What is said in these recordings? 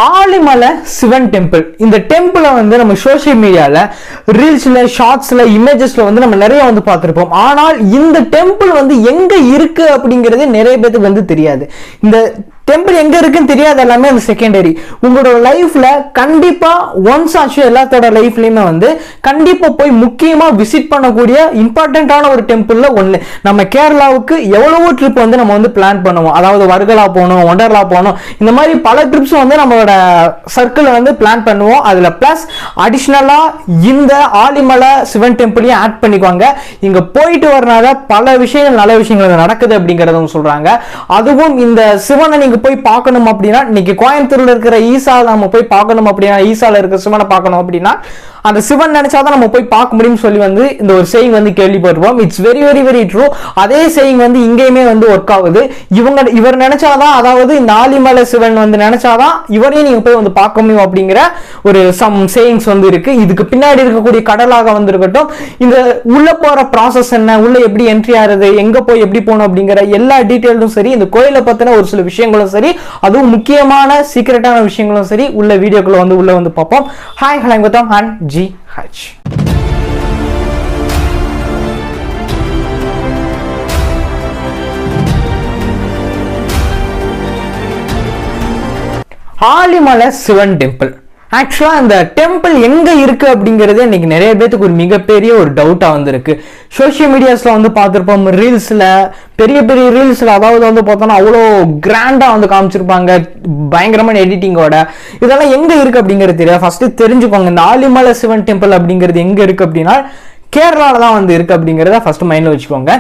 ஆலிமலை Sivan temple. இந்த டெம்பிளை வந்து நம்ம சோசியல் மீடியால ரீல்ஸ்ல ஷார்ட்ஸ்ல இமேஜஸ்ல வந்து நம்ம நிறைய வந்து பார்த்திருப்போம். ஆனால் இந்த டெம்பிள் வந்து எங்க இருக்கு அப்படிங்கிறது நிறைய பேருக்கு வந்து தெரியாது. இந்த டெம்பிள் எங்க இருக்குன்னு தெரியாது, எல்லாமே அந்த செகண்டரி. உங்களோட லைஃப்ல கண்டிப்பா ஒன்ஸ் ஆச்சு எல்லாத்தோட லைஃப்லயுமே வந்து கண்டிப்பா போய் முக்கியமா விசிட் பண்ணக்கூடிய இம்பார்ட்டன்டான ஒரு டெம்பிள்ல ஒண்ணு. நம்ம கேரளாவுக்கு எவ்வளவோ ட்ரிப் வந்து நம்ம வந்து பிளான் பண்ணுவோம். அதாவது வர்கலா போகணும், ஒண்டர்லா போகணும், இந்த மாதிரி பல ட்ரிப்ஸ் வந்து நம்மளோட சர்க்கிள் வந்து பிளான் பண்ணுவோம். அதுல பிளஸ் அடிஷனலா இந்த ஆலிமலை சிவன் டெம்பிளையும் ஆட் பண்ணிக்குவாங்க. இங்க போயிட்டு வரனால பல விஷயங்கள் நல்ல விஷயங்கள் நடக்குது அப்படிங்கறத சொல்றாங்க. அதுவும் இந்த சிவனை நீங்க போய் பார்க்கணும் அப்படின்னா, இன்னைக்கு கோயம்புத்தூர்ல இருக்கிற ஈசா நம்ம போய் பார்க்கணும் அப்படின்னா, ஈசால இருக்கிற சிவனை பார்க்கணும் அப்படின்னா அந்த சிவன் நினைச்சாதான் நம்ம போய் பார்க்க முடியும்னு சொல்லி வந்து இந்த ஒரு சேயிங் வந்து கேள்விப்பட்டிருப்போம். It's very very very true. அதே சேயிங் வந்து இங்கேயுமே வந்து ஒர்க் ஆகுது. இவர் நினைச்சாதான், அதாவது இந்த ஆலிமலை சிவன் வந்து நினைச்சாதான் இவரையும் நீங்க போய் வந்து பார்க்க முடியும் அப்படிங்கிற ஒரு சம் சேயிங்ஸ் வந்து இருக்கு. இதுக்கு பின்னாடி இருக்கக்கூடிய கடலாக வந்து இருக்கட்டும், இந்த உள்ள போற ப்ராசஸ் என்ன, உள்ள எப்படி என்ட்ரி ஆகுது, எங்க போய் எப்படி போகணும் அப்படிங்கிற எல்லா டீட்டெயிலும் சரி, இந்த கோயிலை பத்தின ஒரு சில விஷயங்களும் சரி, அதுவும் முக்கியமான சீக்ரெட்டான விஷயங்களும் சரி உள்ள வீடியோக்குள்ள வந்து உள்ள வந்து பார்ப்போம். Hi hello Gautam and GH. Alimalai Sivan temple. ஆக்சுவலா இந்த டெம்பிள் எங்க இருக்கு அப்படிங்கிறது இன்னைக்கு நிறைய பேருக்கு ஒரு மிகப்பெரிய ஒரு டவுட்டா வந்திருக்கு. சோசியல் மீடியாஸ்ல வந்து பார்த்திருப்போம், ரீல்ஸ்ல பெரிய பெரிய ரீல்ஸ்ல, அதாவது வந்து பார்த்தோம்னா அவ்வளோ கிராண்டா வந்து காமிச்சிருப்பாங்க, பயங்கரமான எடிட்டிங்கோட. இதெல்லாம் எங்க இருக்கு அப்படிங்கிறது தெரியாது. ஃபர்ஸ்ட் தெரிஞ்சுக்கோங்க, இந்த ஆலிமலை சிவன் டெம்பிள் அப்படிங்கிறது எங்க இருக்கு அப்படின்னா கேரளால தான் வந்து இருக்கு அப்படிங்கிறத ஃபர்ஸ்ட் மைண்ட்ல வச்சுக்கோங்க.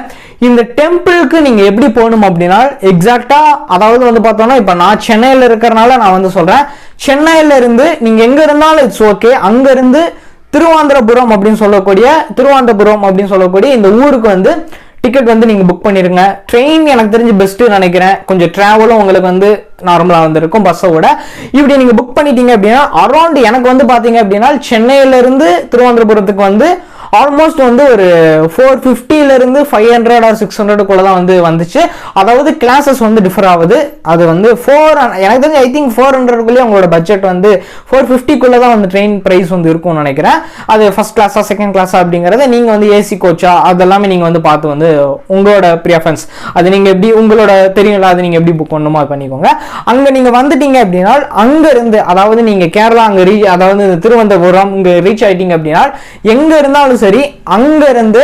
இந்த டெம்பிளுக்கு நீங்க எப்படி போகணும் அப்படின்னா எக்ஸாக்டா, அதாவது வந்து பார்த்தோம்னா இப்ப நான் சென்னையில இருக்கிறனால நான் வந்து சொல்றேன், சென்னையில இருந்து நீங்க எங்க இருந்தாலும் இட்ஸ் ஓகே, அங்க இருந்து திருவாந்திரபுரம் அப்படின்னு சொல்லக்கூடிய இந்த ஊருக்கு வந்து டிக்கெட் வந்து நீங்க புக் பண்ணிருங்க. ட்ரெயின் எனக்கு தெரிஞ்சு பெஸ்ட் நினைக்கிறேன். கொஞ்சம் டிராவலும் உங்களுக்கு வந்து நார்மலா வந்து இருக்கும் பஸ்ஸோட. இப்படி நீங்க புக் பண்ணிட்டீங்க அப்படின்னா அரௌண்ட் எனக்கு வந்து பாத்தீங்க அப்படின்னா சென்னையில இருந்து திருவாந்திரபுரத்துக்கு வந்து ஆல்மோஸ்ட் வந்து ஒரு 450 இருந்து 500 or 600 தான் வந்து வந்துச்சு. அதாவது கிளாஸஸ் வந்து டிஃபர் ஆகுது. அது வந்து எனக்கு தெரிஞ்சு ஐ திங்க் 400 உங்களோட பட்ஜெட் வந்து 450 தான் வந்து ட்ரெயின் பிரைஸ் வந்து இருக்கும்னு நினைக்கிறேன். அது ஃபர்ஸ்ட் கிளாஸா செகண்ட் கிளாஸா அப்படிங்கறத நீங்க வந்து ஏசி கோச்சா அதெல்லாமே நீங்க வந்து பார்த்து வந்து உங்களோட ப்ரிஃபரன்ஸ், அது நீங்க எப்படி உங்களோட தெரியும்ல, அது நீங்க எப்படி புக் பண்ணணுமோ அது பண்ணிக்கோங்க. அங்க நீங்க வந்துட்டீங்க அப்படின்னா அங்க இருந்து, அதாவது நீங்க கேரளா அங்க அதாவது திருவனந்தபுரம் இங்க ரீச் ஆயிட்டீங்க அப்படின்னா எங்க இருந்தாலும் சரி, அங்க இருந்து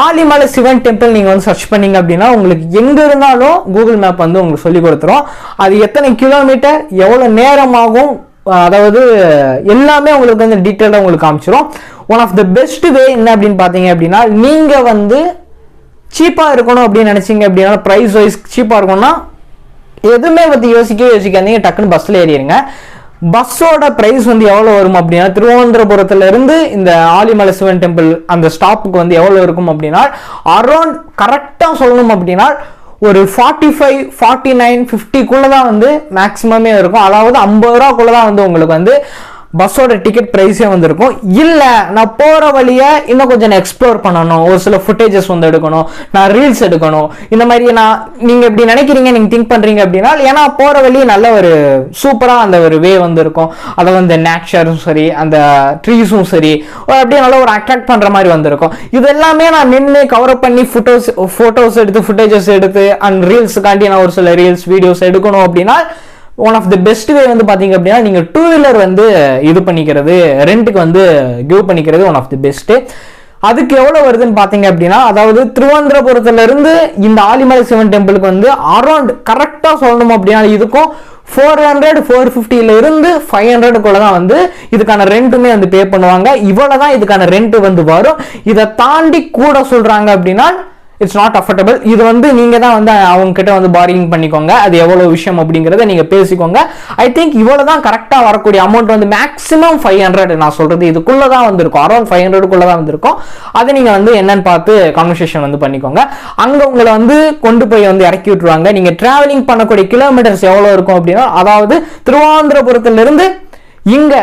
ஆலிமலை சிவன் டெம்பிள் நீங்க வந்து சர்ச் பண்ணீங்க அப்படின்னா உங்களுக்கு எங்க இருந்தாலும் கூகுள் மேப் வந்து உங்களுக்கு சொல்லி கொடுத்துரும். அது எத்தனை கிலோமீட்டர், எவ்வளவு நேரம் ஆகும், அதாவது எல்லாமே உங்களுக்கு வந்து டீட்டெயிலா உங்களுக்கு காமிச்சிரும். One of the best way என்ன அப்படின்னு பாத்தீங்க அப்படின்னா, நீங்க வந்து சீப்பா இருக்கணும் அப்படின்னு நினைச்சீங்க அப்படின்னா, பிரைஸ் வைஸ் சீப்பா இருக்கணும்னா எதுவுமே பத்தி யோசிக்காதீங்க, டக்குன்னு பஸ்ல ஏறிடுங்க. பஸ்ஸோட பிரைஸ் வந்து எவ்வளவு வரும் அப்படின்னா, திருவனந்தபுரத்துல இருந்து இந்த ஆலிமலை சிவன் டெம்பிள் அந்த ஸ்டாப்புக்கு வந்து எவ்வளவு இருக்கும் அப்படின்னா அரௌண்ட் கரெக்டா சொல்லணும் அப்படின்னா ஒரு 45, 49, 50 தான் வந்து மேக்சிமமே இருக்கும். அதாவது 50 ரூபாய்க்குள்ளதான் வந்து உங்களுக்கு வந்து பஸ்ஸோட டிக்கெட் பிரைஸே வந்திருக்கும். இல்ல நான் போற வழிய இன்னும் கொஞ்சம் எக்ஸ்ப்ளோர் பண்ணணும், ஒரு சில ஃபுட்டேஜஸ் வந்து எடுக்கணும், நான் ரீல்ஸ் எடுக்கணும், இந்த மாதிரி நீங்க இப்படி நினைக்கிறீங்க, நீங்க திங்க் பண்றீங்க அப்படின்னா, ஏன்னா போற வழி நல்ல ஒரு சூப்பரா அந்த ஒரு வே வந்து இருக்கும். அதாவது அந்த நேச்சரும் சரி, அந்த ட்ரீஸும் சரி, அப்படியே நல்ல ஒரு அட்ராக்ட் பண்ற மாதிரி வந்திருக்கும். இது எல்லாமே நான் நின்று கவர் பண்ணி போட்டோஸ் எடுத்து ஃபுட்டேஜஸ் எடுத்து அண்ட் ரீல்ஸுக்காண்டி நான் ஒரு சில ரீல்ஸ் வீடியோஸ் எடுக்கணும் அப்படின்னா one of the best way வந்து பாத்தீங்க அப்படின்னா நீங்க 2-வீலர் வந்து இது பண்ணிக்கிறது, ரெண்ட்டுக்கு வந்து கிவ் பண்ணிக்கிறது ஒன் ஆஃப் தி பெஸ்ட். அதுக்கு எவ்வளவு வருதுன்னு பாத்தீங்க அப்படின்னா, அதாவது திருவனந்தபுரத்துல இருந்து இந்த ஆலிமலை சிவன் டெம்பிளுக்கு வந்து அரௌண்ட் கரெக்டா சொல்லணும் அப்படின்னா இதுக்கும் 400, 450 இருந்து 500 தான் வந்து இதுக்கான ரெண்ட்டுமே வந்து பே பண்ணுவாங்க. இவ்வளவுதான் இதுக்கான ரெண்ட் வந்து வரும். இதை தாண்டி கூட சொல்றாங்க அப்படின்னா இட்ஸ் நாட் அஃபோர்டபிள். இது வந்து நீங்க தான் வந்து அவங்க கிட்ட வந்து பார்கிங் பண்ணிக்கோங்க, அது எவ்வளவு விஷயம் அப்படிங்கறத நீங்க பேசிக்கோங்க. ஐ திங்க் இவ்வளவுதான் கரெக்டா வரக்கூடிய அமௌண்ட் வந்து மேக்ஸிமம் 500 நான் சொல்றது இதுக்குள்ளதான் வந்திருக்கும், அரௌண்ட் 500 வந்திருக்கும். அதை நீங்க வந்து என்னன்னு பார்த்து கான்வர்சேஷன் வந்து பண்ணிக்கோங்க. அங்க உங்களை வந்து கொண்டு போய் வந்து இறக்கி விட்டுருவாங்க. நீங்க டிராவலிங் பண்ணக்கூடிய கிலோமீட்டர்ஸ் எவ்வளவு இருக்கும் அப்படின்னா, அதாவது திருவாந்திரபுரத்துல இருந்து இங்க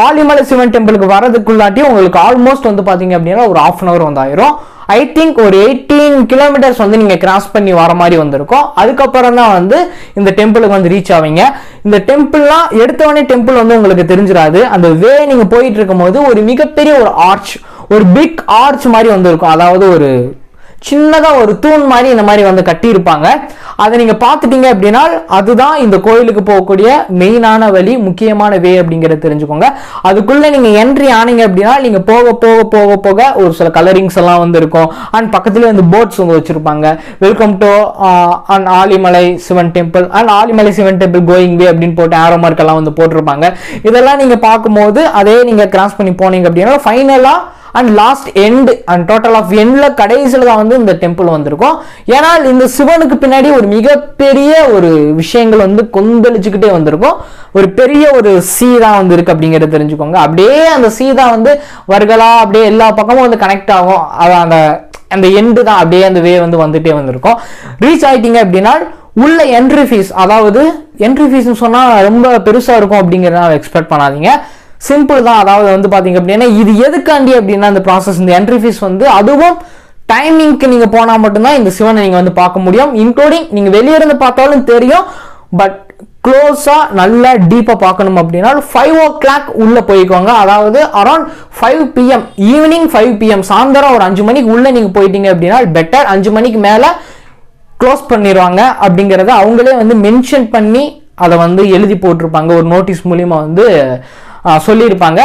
ஆலிமலை சிவன் டெம்பிளுக்கு வரதுக்குள்ளாட்டி உங்களுக்கு ஆல்மோஸ்ட் வந்து பாத்தீங்க அப்படின்னா ஒரு 1/2 hour வந்து ஆயிரும். ஐ திங்க் ஒரு 18 கிலோமீட்டர்ஸ் வந்து நீங்க கிராஸ் பண்ணி வர மாதிரி வந்திருக்கும். அதுக்கப்புறம் தான் வந்து இந்த டெம்பிளுக்கு வந்து ரீச் ஆவீங்க. இந்த டெம்பிள்லாம் எடுத்தவொடனே டெம்பிள் வந்து உங்களுக்கு தெரிஞ்சிடாது. அந்த வே நீங்க போயிட்டு இருக்கும் போது ஒரு மிகப்பெரிய ஒரு ஆர்ச், ஒரு பிக் ஆர்ச் மாதிரி வந்து இருக்கும். அதாவது ஒரு சின்னதா ஒரு தூண் மாதிரி இந்த மாதிரி வந்து கட்டியிருப்பாங்க. அதை நீங்க பார்த்துட்டீங்க அப்படின்னா அதுதான் இந்த கோயிலுக்கு போகக்கூடிய மெயினான வழி, முக்கியமான வே அப்படிங்கிறத தெரிஞ்சுக்கோங்க. அதுக்குள்ள நீங்க என்ட்ரி ஆனீங்க அப்படின்னா நீங்க போக போக போக போக ஒரு சில கலரிங்ஸ் எல்லாம் வந்து இருக்கும். அண்ட் பக்கத்துலேயே வந்து போர்ட்ஸ் வந்து வச்சிருப்பாங்க. Welcome to and Alimalai Sivan temple and Alimalai Sivan temple going way அப்படின்னு போட்டு ஆரோ மார்க் எல்லாம் வந்து போட்டிருப்பாங்க. இதெல்லாம் நீங்க பார்க்கும்போது அதே நீங்க கிராஸ் பண்ணி போனீங்க அப்படின்னா ஃபைனலா and last end and total of எண்ட்ல கடைசியில் தான் வந்து இந்த டெம்பிள் வந்திருக்கும். ஏன்னா இந்த சிவனுக்கு பின்னாடி ஒரு மிகப்பெரிய ஒரு விஷயங்கள் வந்து கொந்தளிச்சுக்கிட்டே வந்திருக்கும். ஒரு பெரிய ஒரு சீதா வந்து இருக்கு அப்படிங்கிறத தெரிஞ்சுக்கோங்க. அப்படியே அந்த சீதா வந்து வர்கலா அப்படியே எல்லா பக்கமும் வந்து கனெக்ட் ஆகும். அது அந்த எண்டு தான் அப்படியே அந்த வே வந்து வந்துட்டே வந்திருக்கும். ரீச் ஆயிட்டீங்க அப்படின்னா உள்ள என்ட்ரி ஃபீஸ், அதாவது என்ட்ரி ஃபீஸ்னு சொன்னா ரொம்ப பெருசா இருக்கும் அப்படிங்கிறத எக்ஸ்பெக்ட் பண்ணாதீங்க. சிம்பிள் தான். அதாவது வந்து பாத்தீங்க அப்படின்னா இது எதுக்காண்டி அப்படின்னா இந்த ப்ராசஸ், இந்த என்ட்ரி ஃபீஸ் வந்து அதுவும் டைமிங்க்கு நீங்க போனா மட்டும்தான் இந்த சிவனை நீங்க வந்து பார்க்க முடியும். இன்க்ளூடிங் நீங்க வெளியே இருந்து பார்த்தாலும் தெரியும். பட் க்ளோஸா நல்லா டீப்பா பார்க்கணும் அப்படின்னா 5 o'clock உள்ள போய்க்கோங்க. அதாவது அரௌண்ட் 5 PM ஈவினிங் 5 PM சாயந்தரம் ஒரு 5 மணிக்கு உள்ள நீங்க போயிட்டீங்க அப்படின்னா பெட்டர். 5 மணிக்கு மேல க்ளோஸ் பண்ணிடுவாங்க அப்படிங்கறத அவங்களே வந்து மென்ஷன் பண்ணி அதை வந்து எழுதி போட்டிருப்பாங்க. ஒரு நோட்டீஸ் மூலியமா வந்து சொல்லியிருப்பாங்க.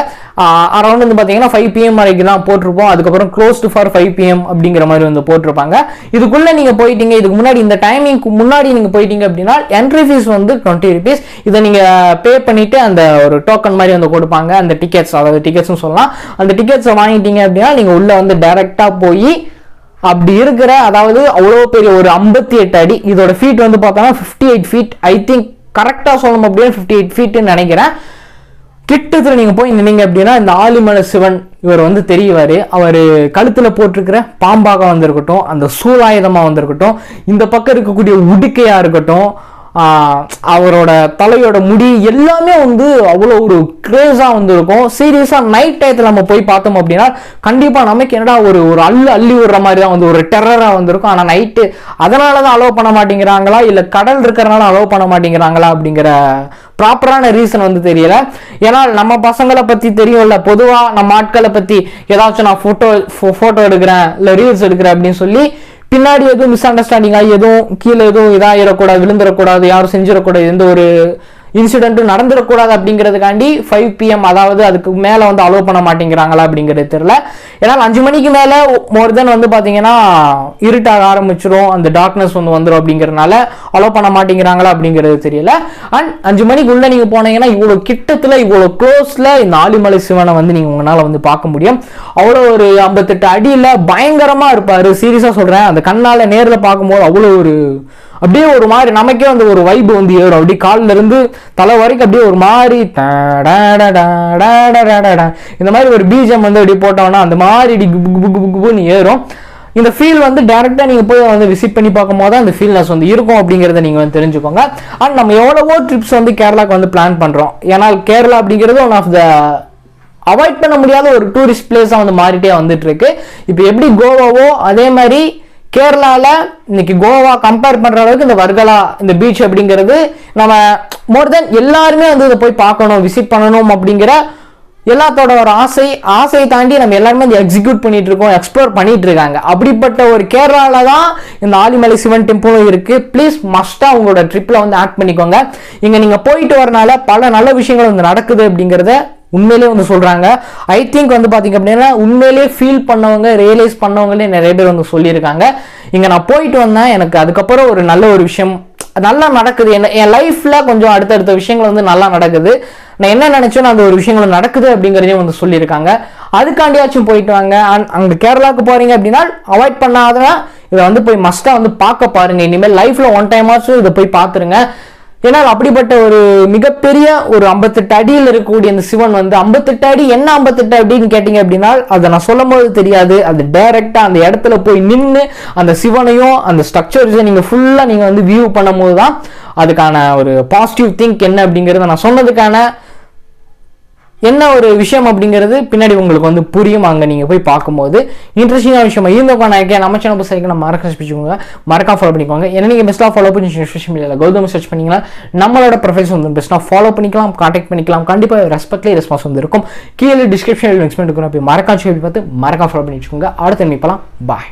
அரௌண்ட் வந்து பார்த்தீங்கன்னா 5 PM வரைக்கும் தான் போட்டிருப்போம். அதுக்கப்புறம் க்ளோஸ்டு ஃபார் 5 PM அப்படிங்கிற மாதிரி வந்து போட்டிருப்பாங்க. இதுக்குள்ள நீங்க போயிட்டீங்க, இதுக்கு முன்னாடி இந்த டைமிங்க்கு முன்னாடி நீங்க போயிட்டீங்க அப்படின்னா என்ட்ரி ஃபீஸ் வந்து 20 rupees. இதை நீங்க பே பண்ணிட்டு அந்த ஒரு டோக்கன் மாதிரி வந்து கொடுப்பாங்க. அந்த டிக்கெட்ஸ், அதாவது டிக்கெட்ஸ்னு சொல்லலாம், அந்த டிக்கெட்ஸை வாங்கிட்டீங்க அப்படின்னா நீங்க உள்ள வந்து டைரக்டா போய் அப்படி இருக்கிற, அதாவது அவ்வளோ பெரிய ஒரு 58 அடி, இதோட ஃபீட் வந்து பார்த்தோம்னா 58 feet. ஐ திங்க் கரெக்டா சொல்லணும் அப்படின்னா 58 feet நினைக்கிறேன். கிட்டத்துல நீங்க போய் நின்னீங்க அப்படின்னா இந்த ஆலிமலை சிவன் இவர் வந்து தெரியவாரு. அவர் கழுத்துல போட்டிருக்கிற பாம்பாக வந்திருக்கட்டும், அந்த சூலாயுதமா வந்திருக்கட்டும், இந்த பக்கம் இருக்கக்கூடிய உடுக்கையா இருக்கட்டும், அவரோட தலையோட முடி எல்லாமே வந்து அவ்வளோ ஒரு கிரேஸா வந்து இருக்கும். சீரியஸா நைட் டயத்துல நம்ம போய் பார்த்தோம் அப்படின்னா கண்டிப்பா நமக்கு என்னடா ஒரு அள்ளி விடுற மாதிரி தான் வந்து ஒரு டெரரா வந்திருக்கும். ஆனா நைட்டு அதனாலதான் அலோவ் பண்ண மாட்டேங்கிறாங்களா இல்ல கடல் இருக்கிறனால அலோவ் பண்ண மாட்டேங்கிறாங்களா அப்படிங்கிற ப்ராப்பரான ரீசன் வந்து தெரியல. ஏன்னா நம்ம பசங்களை பத்தி தெரியும்ல, பொதுவா நம்ம ஆட்களை பத்தி ஏதாச்சும் நான் போட்டோ எடுக்கிறேன் இல்ல ரீல்ஸ் எடுக்கிறேன் அப்படின்னு சொல்லி பின்னாடி எதுவும் மிஸ் அண்டர்ஸ்டாண்டிங் ஆகி எதுவும் கீழே எதுவும் இதாயிடக்கூடாது, விழுந்துடக்கூடாது, யாரும் செஞ்சிடக்கூடாது, எந்த ஒரு இன்சிடென்ட்டும் நடந்துடக்கூடாது அப்படிங்கிறதுக்காண்டி 5 PM அதாவது அதுக்கு மேலே வந்து அலோவ் பண்ண மாட்டேங்கிறாங்களா அப்படிங்கிறது தெரியல. ஏன்னா 5 மணிக்கு மேலே மோர் தென் வந்து பார்த்தீங்கன்னா இருட்டாக ஆரம்பிச்சிடும், அந்த டார்க்னஸ் வந்து வந்துடும் அப்படிங்கிறதுனால அலோவ் பண்ண மாட்டேங்கிறாங்களா அப்படிங்கிறது தெரியல. அண்ட் 5 மணிக்குள்ளே நீங்கள் போனீங்கன்னா இவ்வளோ கிட்டத்தில் இவ்வளோ க்ளோஸில் இந்த ஆலிமலை சிவனை வந்து நீங்கள் உங்களால் வந்து பார்க்க முடியும். அவ்வளோ ஒரு 58 அடியில் பயங்கரமாக இருப்பார். சீரியஸாக சொல்கிறேன், அந்த கண்ணால் நேரில் பார்க்கும்போது அவ்வளோ ஒரு அப்படியே ஒரு மாதிரி நமக்கே வந்து ஒரு வைப் வந்து ஏறும். அப்படியே காலில் இருந்து தலை வரைக்கும் அப்படியே ஒரு மாதிரி இந்த மாதிரி ஒரு பீஜம் வந்து அப்படி போட்டோம்னா அந்த மாதிரி குபுன்னு ஏறும். இந்த ஃபீல் வந்து டைரக்டா நீங்க போய் வந்து விசிட் பண்ணி பார்க்கும் போது அந்த ஃபீல்னஸ் வந்து இருக்கும் அப்படிங்கறத நீங்க வந்து தெரிஞ்சுக்கோங்க. அண்ட் நம்ம எவ்வளவோ ட்ரிப்ஸ் வந்து கேரளாக்கு வந்து பிளான் பண்றோம். ஏன்னா கேரளா அப்படிங்கிறது ஒன் ஆஃப் த அவாய்ட் பண்ண முடியாத ஒரு டூரிஸ்ட் பிளேஸா வந்து மாறிட்டே வந்துட்டு இருக்கு. இப்போ எப்படி கோவாவோ அதே மாதிரி கேரளால இன்னைக்கு கோவா கம்பேர் பண்ற அளவுக்கு இந்த வர்கலா இந்த பீச் அப்படிங்கிறது நம்ம மோர் தென் எல்லாருமே வந்து இதை போய் பார்க்கணும், விசிட் பண்ணணும் அப்படிங்கிற எல்லாத்தோட ஒரு ஆசையை தாண்டி நம்ம எல்லாருமே வந்து எக்ஸிக்யூட் பண்ணிட்டு இருக்கோம், எக்ஸ்ப்ளோர் பண்ணிட்டு இருக்காங்க. அப்படிப்பட்ட ஒரு கேரளால தான் இந்த ஆலிமலை சிவன் டெம்பிளும் இருக்கு. ப்ளீஸ் மஸ்டா உங்களோட ட்ரிப்ல வந்து ஆட் பண்ணிக்கோங்க. இங்க நீங்க போயிட்டு வரனால பல நல்ல விஷயங்கள் வந்து நடக்குது அப்படிங்கிறத உண்மையிலே வந்து சொல்றாங்க. ஐ திங்க் வந்து பாத்தீங்க அப்படின்னா உண்மையிலேயே ஃபீல் பண்ணவங்க, ரியலைஸ் பண்ணவங்களே நிறைய பேர் வந்து சொல்லியிருக்காங்க. இங்க நான் போயிட்டு வந்தேன், எனக்கு அதுக்கப்புறம் ஒரு நல்ல ஒரு விஷயம் நல்லா நடக்குது, என் லைஃப்ல கொஞ்சம் அடுத்தடுத்த விஷயங்கள் வந்து நல்லா நடக்குது, நான் என்ன நினைச்சோன்னு அந்த ஒரு விஷயங்கள் நடக்குது அப்படிங்கிறதையும் வந்து சொல்லியிருக்காங்க. அதுக்காண்டியாச்சும் போயிட்டு வாங்க. அங்க கேரளாவுக்கு போறீங்க அப்படின்னா அவாய்ட் பண்ணாதனா இதை வந்து போய் மஸ்டா வந்து பார்க்க பாருங்க. இனிமேல் லைஃப்ல ஒன் டைம் ஆச்சும் இதை போய் பார்த்துருங்க. ஏன்னா அப்படிப்பட்ட ஒரு மிகப்பெரிய ஒரு 58 அடியில் இருக்கக்கூடிய இந்த சிவன் வந்து 58 அடி என்ன 58 அப்படின்னு கேட்டீங்க அப்படின்னா அதை நான் சொல்லும் போது தெரியாது. அது டைரக்டா அந்த இடத்துல போய் நின்று அந்த சிவனையும் அந்த ஸ்ட்ரக்சர்ஸையும் நீங்க ஃபுல்லா நீங்க வந்து வியூ பண்ணும் போதுதான் அதுக்கான ஒரு பாசிட்டிவ் திங்க் என்ன அப்படிங்கறத நான் சொன்னதுக்கான என்ன ஒரு விஷயம் அப்படிங்கிறது பின்னாடி உங்களுக்கு வந்து புரியும் அங்கே நீங்கள் போய் பார்க்கும்போது. இன்ட்ரெஸ்டிங்கான விஷயமா இருந்தோம். நான் நம்ம சேனல் புதுசாக நம்ம மறக்காம ஃபாலோ பண்ணிக்கோங்க. என்ன நீங்கள் பெஸ்ட்டாக ஃபாலோ பண்ணி சோஷியல் மீடியாவில் கௌதம் சர்ச் பண்ணிங்கன்னா நம்மளோட ப்ரொஃபைல்ஸ் வந்து பெஸ்ட்டாக ஃபாலோ பண்ணிக்கலாம், கான்டாக்ட் பண்ணிக்கலாம். கண்டிப்பாக ரெஸ்பெக்ட்லி ரெஸ்பான்ஸ் வந்து இருக்கும். கீழே டிஸ்கிரிப்ஷனில் நெக்ஸ்ட் இருக்கும். அப்படி மறக்காம பார்த்து மறக்காம ஃபாலோ பண்ணி வச்சுக்கோங்க. அடுத்து நினைப்பலாம். பாய்.